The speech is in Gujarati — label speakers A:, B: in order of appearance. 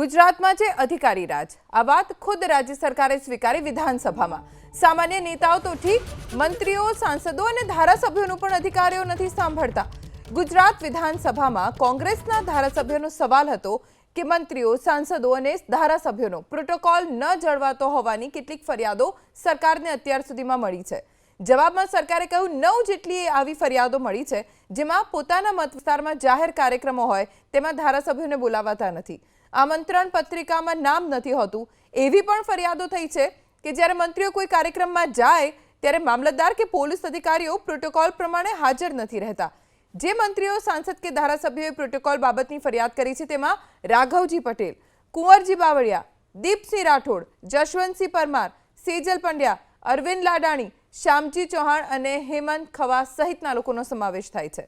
A: ગુજરાતમાં છે અધિકારી રાજ। આ વાત ખુદ રાજ્ય સરકારે સ્વીકારી વિધાનસભામાં। સામાન્ય નેતાઓ તો ઠીક, મંત્રીઓ, સાંસદો અને ધારાસભ્યોનું પણ અધિકારીઓ નથી સાંભળતા। ગુજરાત વિધાનસભામાં કોંગ્રેસના ધારાસભ્યોનો સવાલ હતો કે મંત્રીઓ, સાંસદો અને ધારાસભ્યોનો પ્રોટોકોલ ન જળવાતો હોવાની કેટલીક ફરિયાદો સરકારને અત્યાર સુધીમાં મળી છે। જવાબમાં સરકારે કહ્યું 9 જેટલી આવી ફરિયાદો મળી છે, જેમાં પોતાના મત વિસ્તારમાં જાહેર કાર્યક્રમો હોય તેમાં ધારાસભ્યોને બોલાવાતા નથી, આમંત્રણ પત્રિકામાં નામ નથી હોતું। એવી પણ ફરિયાદો થઈ છે કે જ્યારે મંત્રીઓ કોઈ કાર્યક્રમમાં જાય ત્યારે મામલતદાર કે પોલીસ અધિકારીઓ પ્રોટોકોલ પ્રમાણે હાજર નથી રહેતા। જે મંત્રીઓ, સાંસદ કે ધારાસભ્યોએ પ્રોટોકોલ બાબતની ફરિયાદ કરી છે તેમાં રાઘવજી પટેલ, કુંવરજી બાવળિયા, દીપસિંહ રાઠોડ, જશવંતસિંહ પરમાર, સેજલ પંડ્યા, અરવિંદ લાડાણી, શ્યામજી ચૌહાણ અને હેમંત ખવા સહિતના લોકોનો સમાવેશ થાય છે।